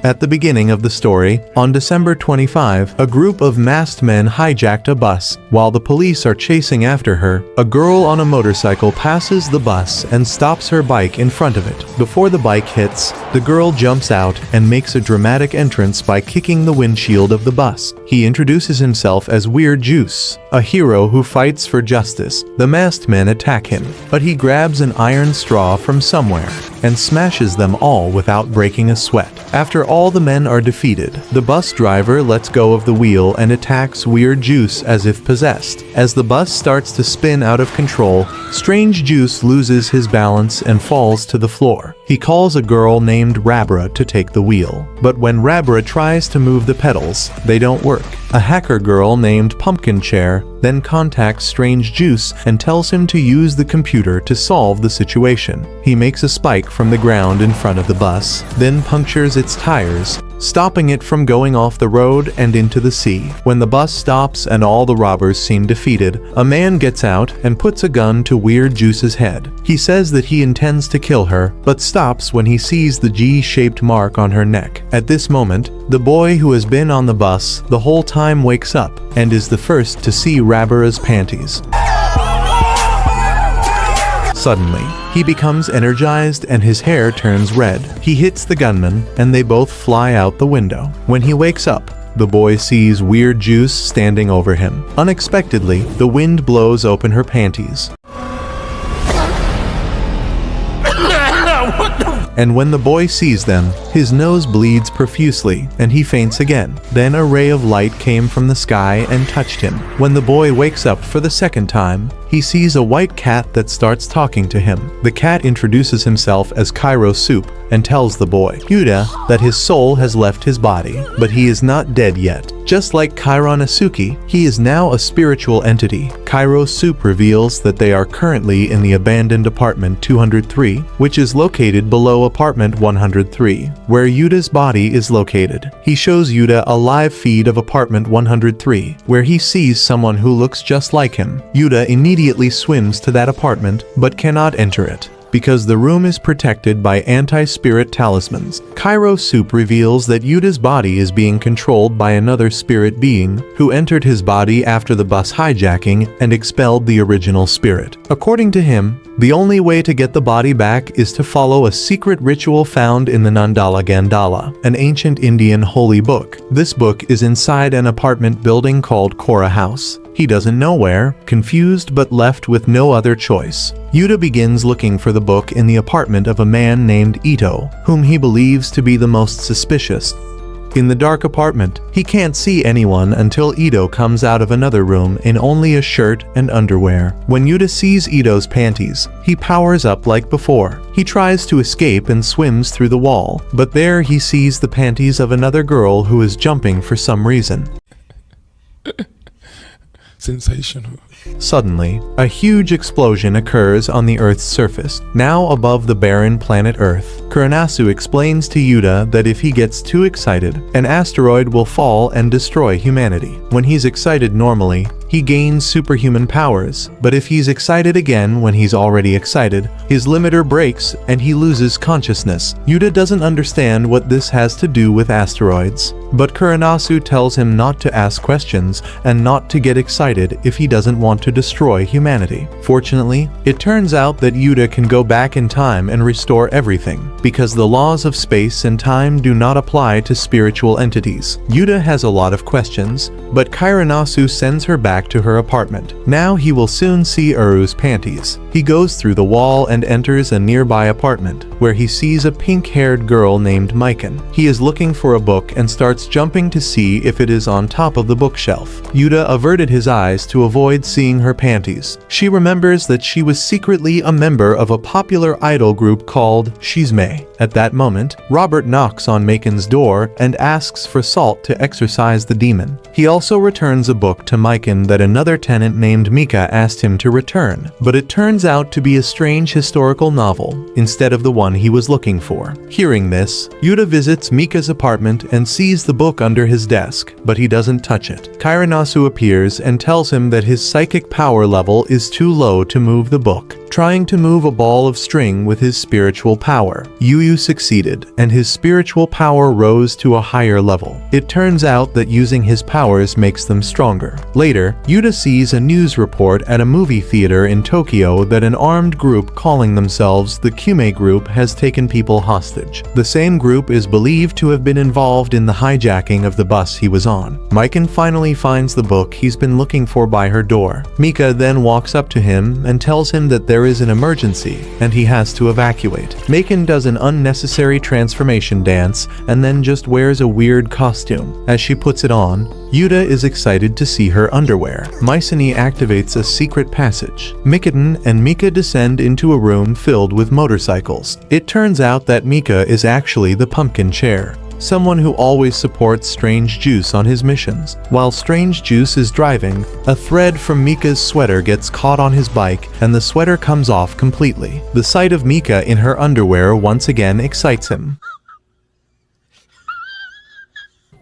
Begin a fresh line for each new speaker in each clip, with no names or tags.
At the beginning of the story, on December 25, a group of masked men hijacked a bus. While the police are chasing after her, a girl on a motorcycle passes the bus and stops her bike in front of it. Before the bike hits, the girl jumps out and makes a dramatic entrance by kicking the windshield of the bus. He introduces himself as Weird Juice, a hero who fights for justice. The masked men attack him, but he grabs an iron straw from somewhere and smashes them all without breaking a sweat. After all the men are defeated, the bus driver lets go of the wheel and attacks Weird Juice as if possessed. As the bus starts to spin out of control, Strange Juice loses his balance and falls to the floor. He calls a girl named Rabra to take the wheel, but when Rabra tries to move the pedals, they don't work. A hacker girl named Pumpkin Chair then contacts Strange Juice and tells him to use the computer to solve the situation. He makes a spike from the ground in front of the bus, then punctures its tires, stopping it from going off the road and into the sea. When the bus stops and all the robbers seem defeated, a man gets out and puts a gun to Weird Juice's head. He says that he intends to kill her, but stops when he sees the G-shaped mark on her neck. At this moment, the boy who has been on the bus the whole time wakes up and is the first to see Rabra's panties. Suddenly, he becomes energized and his hair turns red. He hits the gunman and they both fly out the window. When he wakes up, the boy sees Weird Juice standing over him. Unexpectedly, the wind blows open her panties. And when the boy sees them, his nose bleeds profusely and he faints again. Then a ray of light came from the sky and touched him. When the boy wakes up for the second time, he sees a white cat that starts talking to him. The cat introduces himself as Cairo Soup and tells the boy, Yuta, that his soul has left his body, but he is not dead yet. Just like Cairo Nasuki, he is now a spiritual entity. Cairo Soup reveals that they are currently in the abandoned apartment 203, which is located below apartment 103, where Yuta's body is located. He shows Yuta a live feed of apartment 103, where he sees someone who looks just like him. Yuta immediately swims to that apartment, but cannot enter it, because the room is protected by anti-spirit talismans. Cairo Soup reveals that Yuta's body is being controlled by another spirit being who entered his body after the bus hijacking and expelled the original spirit. According to him, the only way to get the body back is to follow a secret ritual found in the Nandala Gandala, an ancient Indian holy book. This book is inside an apartment building called Kora House. He doesn't know where, confused but left with no other choice. Yuta begins looking for the book in the apartment of a man named Ito, whom he believes to be the most suspicious. In the dark apartment, he can't see anyone until Ito comes out of another room in only a shirt and underwear. When Yuta sees Ito's panties, he powers up like before. He tries to escape and swims through the wall, but there he sees the panties of another girl who is jumping for some reason.
Sensational.
Suddenly, a huge explosion occurs on the Earth's surface, now above the barren planet Earth. Kuranasu explains to Yuta that if he gets too excited, an asteroid will fall and destroy humanity. When he's excited normally, he gains superhuman powers, but if he's excited again when he's already excited, his limiter breaks and he loses consciousness. Yuta doesn't understand what this has to do with asteroids, but Kuranasu tells him not to ask questions and not to get excited if he doesn't want to destroy humanity. Fortunately, it turns out that Yuta can go back in time and restore everything, because the laws of space and time do not apply to spiritual entities. Yuta has a lot of questions, but Kuranasu sends her back to her apartment. Now he will soon see Uru's panties. He goes through the wall and enters a nearby apartment, where he sees a pink-haired girl named Mikan. He is looking for a book and starts jumping to see if it is on top of the bookshelf. Yuta averted his eyes to avoid seeing her panties. She remembers that she was secretly a member of a popular idol group called Shizme. At that moment, Robert knocks on Mikan's door and asks for salt to exorcise the demon. He also returns a book to Mikan that another tenant named Mika asked him to return, but it turns out to be a strange historical novel instead of the one he was looking for. Hearing this, Yuta visits Mika's apartment and sees the book under his desk, but he doesn't touch it. Kuranasu appears and tells him that his psychic power level is too low to move the book, trying to move a ball of string with his spiritual power. Yu Yu succeeded, and his spiritual power rose to a higher level. It turns out that using his powers makes them stronger. Later, Yuta sees a news report at a movie theater in Tokyo that an armed group calling themselves the Kume Group has taken people hostage. The same group is believed to have been involved in the hijacking of the bus he was on. Mikan finally finds the book he's been looking for by her door. Mika then walks up to him and tells him that there is an emergency and he has to evacuate. Mikan does an unnecessary transformation dance and then just wears a weird costume. As she puts it on, Yuta is excited to see her underwear. Mycenae activates a secret passage. Mikaden and Mika descend into a room filled with motorcycles. It turns out that Mika is actually the pumpkin chair, someone who always supports Strange Juice on his missions. While Strange Juice is driving, a thread from Mika's sweater gets caught on his bike and the sweater comes off completely. The sight of Mika in her underwear once again excites him,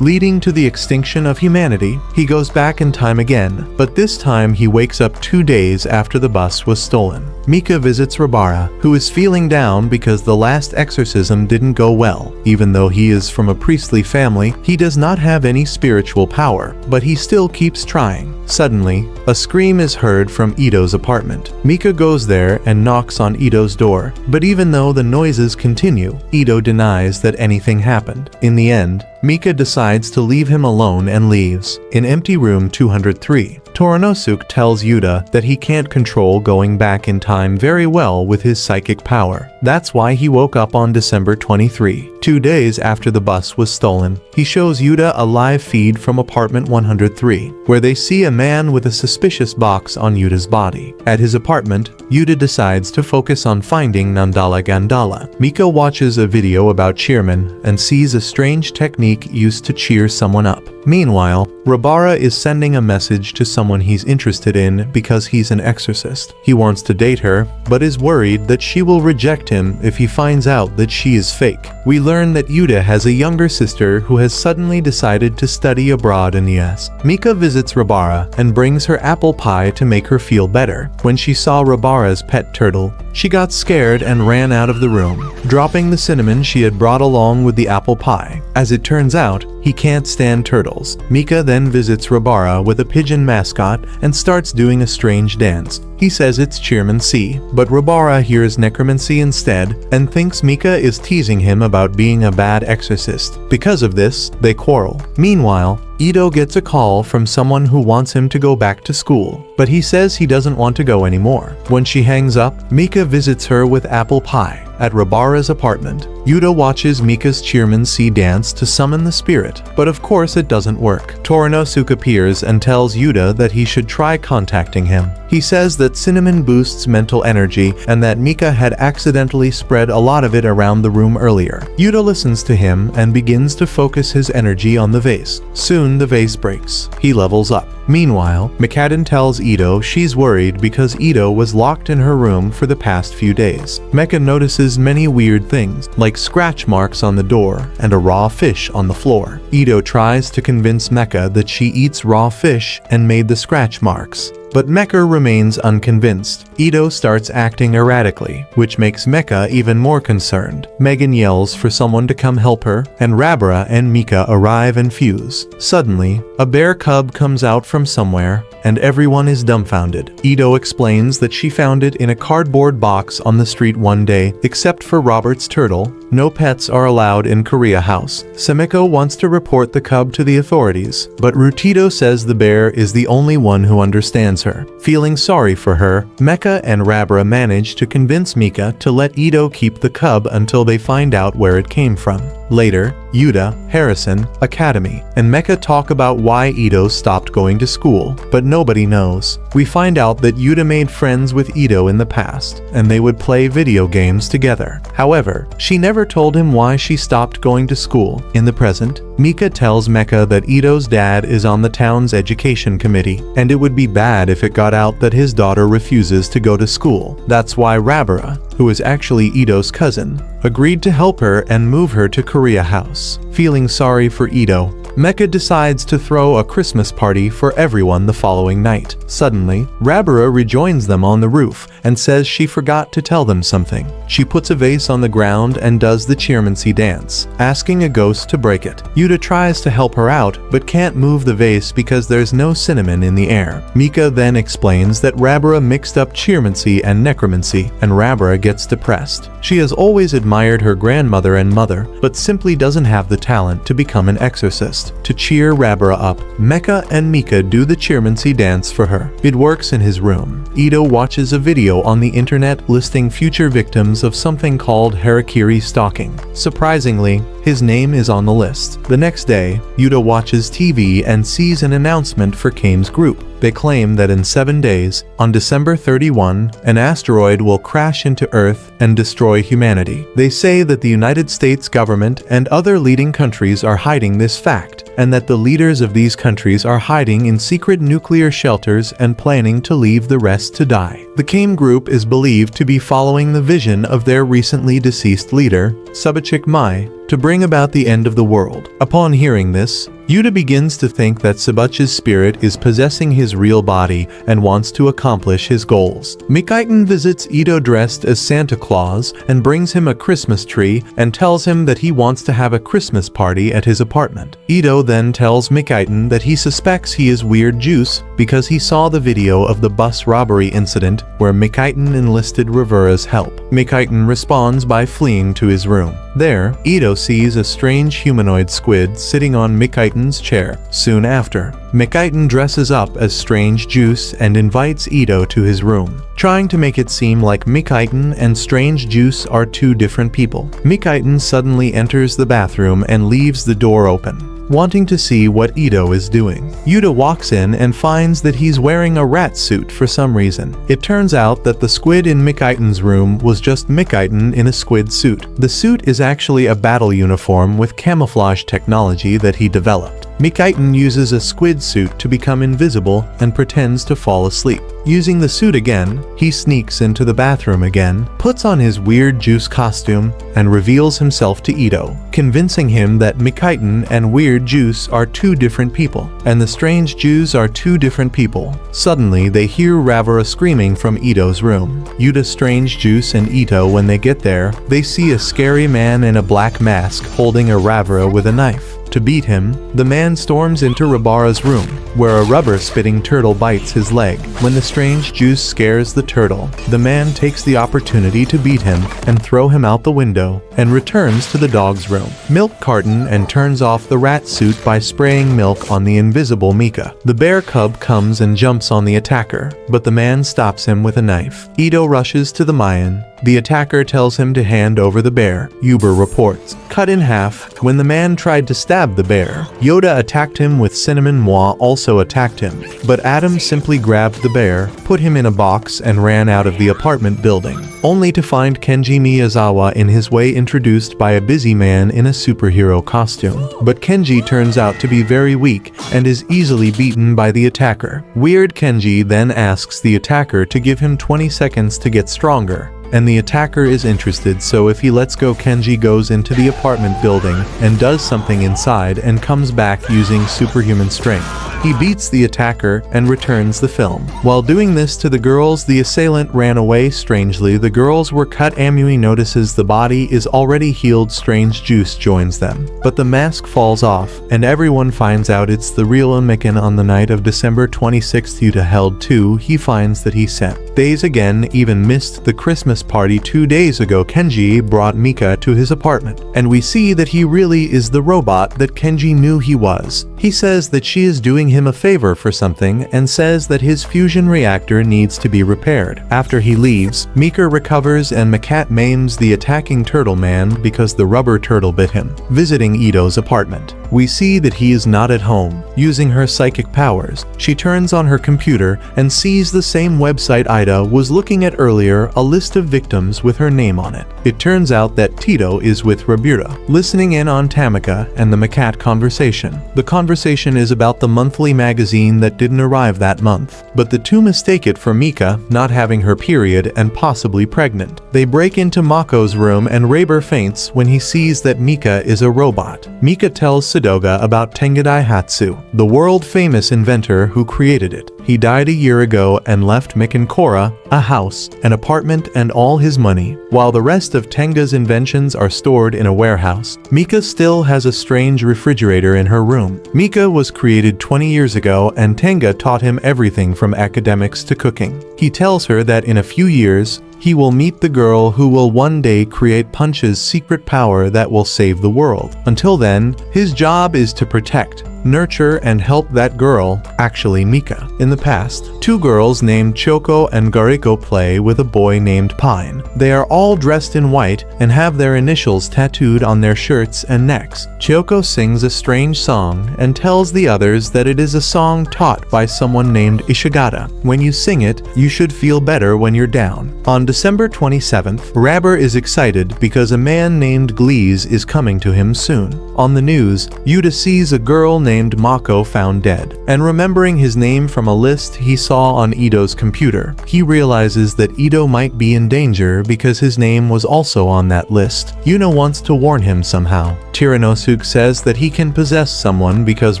leading to the extinction of humanity. He goes back in time again, but this time he wakes up 2 days after the bus was stolen. Mika visits Rabara, who is feeling down because the last exorcism didn't go well. Even though he is from a priestly family, he does not have any spiritual power, but he still keeps trying. Suddenly, a scream is heard from Ito's apartment. Mika goes there and knocks on Ito's door, but even though the noises continue, Ito denies that anything happened. In the end, Mika decides to leave him alone and leaves. In empty room 203, Toranosuke tells Yuta that he can't control going back in time very well with his psychic power. That's why he woke up on December 23, 2 days after the bus was stolen. He shows Yuta a live feed from apartment 103, where they see a man with a suspicious box on Yuta's body. At his apartment, Yuta decides to focus on finding Nandala Gandala. Mika watches a video about cheermen and sees a strange technique used to cheer someone up. Meanwhile, Rabara is sending a message to someone he's interested in because he's an exorcist. He wants to date her, but is worried that she will reject him if he finds out that she is fake. We learn that Yuta has a younger sister who has suddenly decided to study abroad in the US. Mika visits Rabara and brings her apple pie to make her feel better. When she saw Rabara's pet turtle, she got scared and ran out of the room, dropping the cinnamon she had brought along with the apple pie. As it turns out, he can't stand turtles. Mika then visits Rabara with a pigeon mascot and starts doing a strange dance. He says it's Chairman C, but Rabara hears necromancy instead and thinks Mika is teasing him about being a bad exorcist. Because of this, they quarrel. Meanwhile, Ito gets a call from someone who wants him to go back to school, but he says he doesn't want to go anymore. When she hangs up, Mika visits her with apple pie. At Rabara's apartment, Yuta watches Mika's Chairman C dance to summon the spirit, but of course it doesn't work. Toranosuke appears and tells Yuta that he should try contacting him. He says that cinnamon boosts mental energy and that Mika had accidentally spread a lot of it around the room earlier. Yuta listens to him and begins to focus his energy on the vase. Soon the vase breaks. He levels up. Meanwhile, Mikaden tells Ito she's worried because Ito was locked in her room for the past few days. Mecha notices many weird things, like scratch marks on the door and a raw fish on the floor. Ito tries to convince Mecha that she eats raw fish and made the scratch marks, but Mecha remains unconvinced. Ito starts acting erratically, which makes Mecha even more concerned. Megan yells for someone to come help her, and Rabara and Mika arrive and fuse. Suddenly, a bear cub comes out from somewhere, and everyone is dumbfounded. Ito explains that she found it in a cardboard box on the street one day. Except for Robert's turtle, no pets are allowed in Korea House. Samiko wants to report the cub to the authorities, but Rutito says the bear is the only one who understands her. Feeling sorry for her, Mecha and Rabara manage to convince Mika to let Ito keep the cub until they find out where it came from. Later, Yuta, Harrison, Academy, and Mecha talk about why Ito stopped going to school, but nobody knows. We find out that Yuta made friends with Ito in the past, and they would play video games together. However, she never told him why she stopped going to school. In the present, Mika tells Mecha that Ito's dad is on the town's education committee, and it would be bad if it got out that his daughter refuses to go to school. That's why Rabara, who is actually Ito's cousin, agreed to help her and move her to Korea House. Feeling sorry for Ito, Mecha decides to throw a Christmas party for everyone the following night. Suddenly, Rabara rejoins them on the roof and says she forgot to tell them something. She puts a vase on the ground and does the cheermancy dance, asking a ghost to break it. Yuta tries to help her out, but can't move the vase because there's no cinnamon in the air. Mika then explains that Rabara mixed up cheermancy and necromancy, and Rabara gets depressed. She has always admired her grandmother and mother, but simply doesn't have the talent to become an exorcist. To cheer Rabara up, Mecha and Mika do the cheermancy dance for her. It works in his room. Ito watches a video on the internet listing future victims of something called harakiri stalking. Surprisingly, his name is on the list. The next day, Yuta watches TV and sees an announcement for Kane's group. They claim that in 7 days, on December 31, an asteroid will crash into Earth and destroy humanity. They say that the United States government and other leading countries are hiding this fact, and that the leaders of these countries are hiding in secret nuclear shelters and planning to leave the rest to die. The Kane group is believed to be following the vision of their recently deceased leader, Subachik Mai, to bring about the end of the world. Upon hearing this, Yuta begins to think that Sabach's spirit is possessing his real body and wants to accomplish his goals. Mikaitan visits Ito dressed as Santa Claus and brings him a Christmas tree and tells him that he wants to have a Christmas party at his apartment. Ito then tells Mikaitan that he suspects he is Weird Juice because he saw the video of the bus robbery incident where Mikaitan enlisted Rivera's help. Mikaitan responds by fleeing to his room. There, Ito sees a strange humanoid squid sitting on Mikaitan's chair. Soon after, Mikaitan dresses up as Strange Juice and invites Ito to his room, trying to make it seem like Mikaitan and Strange Juice are two different people. Mikaitan suddenly enters the bathroom and leaves the door open, wanting to see what Ito is doing. Yuta walks in and finds that he's wearing a rat suit for some reason. It turns out that the squid in Mikaitan's room was just Mikaitan in a squid suit. The suit is actually a battle uniform with camouflage technology that he developed. Mikaitan uses a squid suit to become invisible and pretends to fall asleep. Using the suit again, he sneaks into the bathroom again, puts on his Weird Juice costume, and reveals himself to Ito, convincing him that Mikaitan and Weird Juice are two different people, and the Strange Juice are two different people. Suddenly, they hear Ravara screaming from Ito's room. Yuta, Strange Juice, and Ito, when they get there, they see a scary man in a black mask holding a Ravara with a knife. To beat him, the man storms into Rabara's room, where a rubber-spitting turtle bites his leg. When the Strange Juice scares the turtle, the man takes the opportunity to beat him and throw him out the window, and returns to the dog's room, milk carton, and turns off the rat suit by spraying milk on the invisible Mika. The bear cub comes and jumps on the attacker, but the man stops him with a knife. Ito rushes to the Mayan. The attacker tells him to hand over the bear. Uber reports. Cut in half. When the man tried to stab the bear, Yoda attacked him with Cinnamon Moi also attacked him, but Adam simply grabbed the bear, put him in a box, and ran out of the apartment building, only to find Kenji Miyazawa in his way introduced by a busy man in a superhero costume. But Kenji turns out to be very weak and is easily beaten by the attacker. Weird Kenji then asks the attacker to give him 20 seconds to get stronger, and the attacker is interested, so if he lets go, Kenji goes into the apartment building and does something inside and comes back using superhuman strength. He beats the attacker and returns the film. While doing this to the girls, the assailant ran away. Strangely, the girls were cut. Amui notices the body is already healed. Strange Juice joins them, but the mask falls off, and everyone finds out it's the real Onmikan. On the night of December 26th, Yuta held 2, he finds that he sent days again, even missed the Christmas party 2 days ago. Kenji brought Mika to his apartment, and we see that he really is the robot that Kenji knew he was. He says that she is doing him a favor for something and says that his fusion reactor needs to be repaired. After he leaves, Mika recovers and Makat maims the attacking turtle man because the rubber turtle bit him. Visiting Ito's apartment, we see that he is not at home. Using her psychic powers, she turns on her computer and sees the same website Ida was looking at earlier, a list of victims with her name on it. It turns out that Tito is with Rabura, listening in on Tamika and the Makat conversation. The conversation is about the monthly monthly magazine that didn't arrive that month. But the two mistake it for Mika not having her period and possibly pregnant. They break into Mako's room and Raber faints when he sees that Mika is a robot. Mika tells Sadoga about Tenga Daihatsu, the world-famous inventor who created it. He died a year ago and left Mick and Cora a house, an apartment, and all his money. While the rest of Tenga's inventions are stored in a warehouse, Mika still has a strange refrigerator in her room. Mika was created 20 years ago and Tenga taught him everything from academics to cooking. He tells her that in a few years, he will meet the girl who will one day create Punch's secret power that will save the world. Until then, his job is to protect, nurture, and help that girl, actually Mika. In the past, two girls named Choco and Gariko play with a boy named Pine. They are all dressed in white and have their initials tattooed on their shirts and necks. Choco sings a strange song and tells the others that it is a song taught by someone named Ishigata. When you sing it, you should feel better when you're down. On December 27th, Raber is excited because a man named Glees is coming to him soon. On the news, Yuta sees a girl named Mako found dead, and remembering his name from a list he saw on Ito's computer, he realizes that Ito might be in danger because his name was also on that list. Yuna wants to warn him somehow. Tiranosuke says that he can possess someone because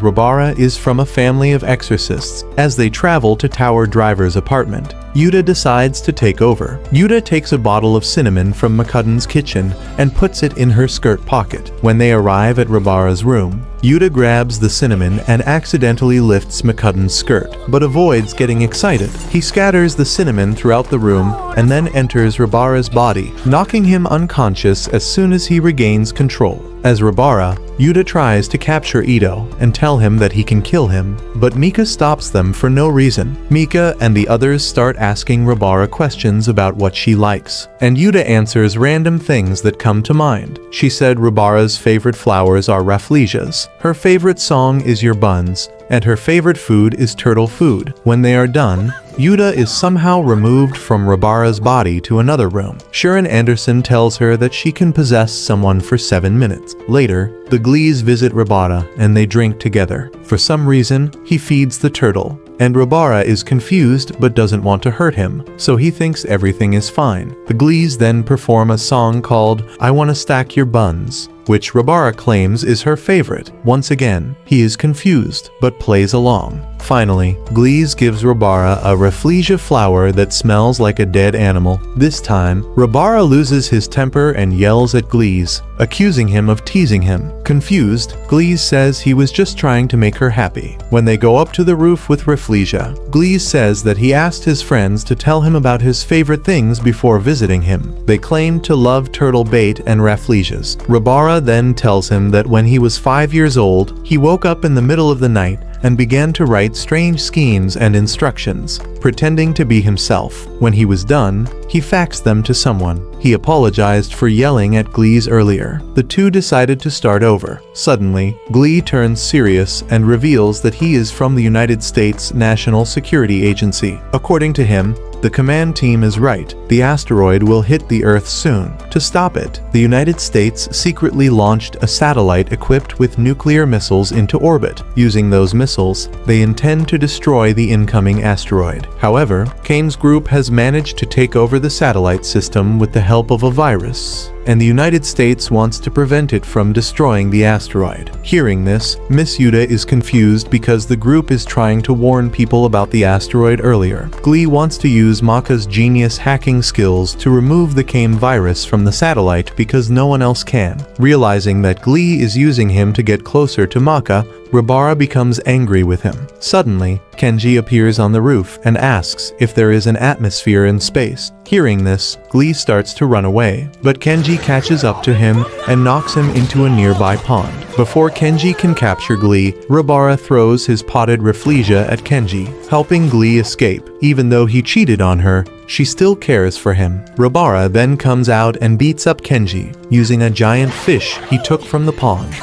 Rabara is from a family of exorcists. As they travel to Tower Driver's apartment, Yuta decides to take over. Yuta takes a bottle of cinnamon from Makuden's kitchen and puts it in her skirt pocket. When they arrive at Rabara's room, Yuta grabs the cinnamon and accidentally lifts Makuden's skirt, but avoids getting excited. He scatters the cinnamon throughout the room and then enters Rabara's body, knocking him unconscious as soon as he regains control. As Rabara, Yuta tries to capture Ito and tell him that he can kill him, but Mika stops them for no reason. Mika and the others start asking Rabara questions about what she likes, and Yuta answers random things that come to mind. She said Rabara's favorite flowers are rafflesias, her favorite song is Your Buns, and her favorite food is turtle food. When they are done, Yuta is somehow removed from Rabara's body to another room. Sharon Anderson tells her that she can possess someone for 7 minutes. Later, the Glees visit Rabara and they drink together. For some reason, he feeds the turtle, and Rabara is confused but doesn't want to hurt him, so he thinks everything is fine. The Glees then perform a song called I Wanna Stack Your Buns, which Rabara claims is her favorite. Once again, he is confused, but plays along. Finally, Glees gives Rabara a rafflesia flower that smells like a dead animal. This time, Rabara loses his temper and yells at Glees, accusing him of teasing him. Confused, Glees says he was just trying to make her happy. When they go up to the roof with Rafflesia, Glees says that he asked his friends to tell him about his favorite things before visiting him. They claim to love turtle bait and Rafflesias. Rabara then tells him that when he was 5 years old, he woke up in the middle of the night and began to write strange schemes and instructions, pretending to be himself. When he was done, he faxed them to someone. He apologized for yelling at Glees earlier. The two decided to start over. Suddenly, Glee turns serious and reveals that he is from the United States National Security Agency. According to him, the command team is right. The asteroid will hit the Earth soon. To stop it, the United States secretly launched a satellite equipped with nuclear missiles into orbit. Using those missiles, they intend to destroy the incoming asteroid. However, Kane's group has managed to take over the satellite system with the help of a virus, and the United States wants to prevent it from destroying the asteroid. Hearing this, Miss Yuta is confused because the group is trying to warn people about the asteroid earlier. Glee wants to use Maka's genius hacking skills to remove the Kame virus from the satellite because no one else can. Realizing that Glee is using him to get closer to Maka, Rabara becomes angry with him. Suddenly, Kenji appears on the roof and asks if there is an atmosphere in space. Hearing this, Glee starts to run away, but Kenji catches up to him and knocks him into a nearby pond. Before Kenji can capture Glee, Rabara throws his potted Rafflesia at Kenji, helping Glee escape. Even though he cheated on her, she still cares for him. Rabara then comes out and beats up Kenji, using a giant fish he took from the pond.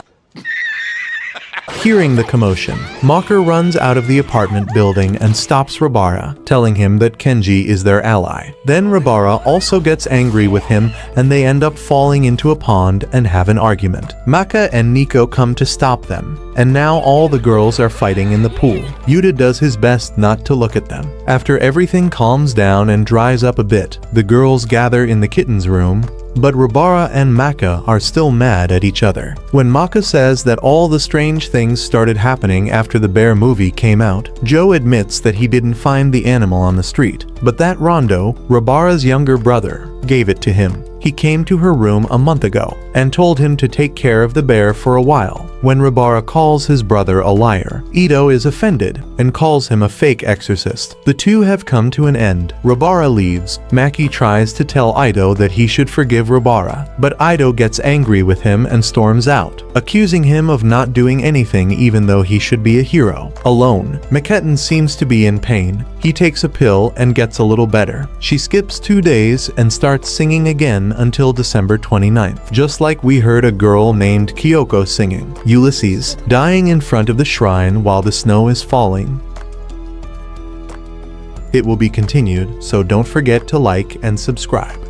Hearing the commotion, Maka runs out of the apartment building and stops Rabara, telling him that Kenji is their ally. Then Rabara also gets angry with him and they end up falling into a pond and have an argument. Maka and Nico come to stop them, and now all the girls are fighting in the pool. Yuta does his best not to look at them. After everything calms down and dries up a bit, the girls gather in the kitten's room, but Rabara and Maka are still mad at each other. When Maka says that all the strange things started happening after the bear movie came out, Joe admits that he didn't find the animal on the street, but that Rondo, Rabara's younger brother, gave it to him. He came to her room a month ago and told him to take care of the bear for a while. When Rabara calls his brother a liar, Ito is offended and calls him a fake exorcist. The two have come to an end. Rabara leaves. Maki tries to tell Ito that he should forgive Rabara, but Ito gets angry with him and storms out, accusing him of not doing anything even though he should be a hero. Alone, Maketan seems to be in pain. He takes a pill and gets a little better. She skips 2 days and starts singing again until December 29th, just like we heard a girl named Kyoko singing. Ulysses, dying in front of the shrine while the snow is falling. It will be continued, so don't forget to like and subscribe.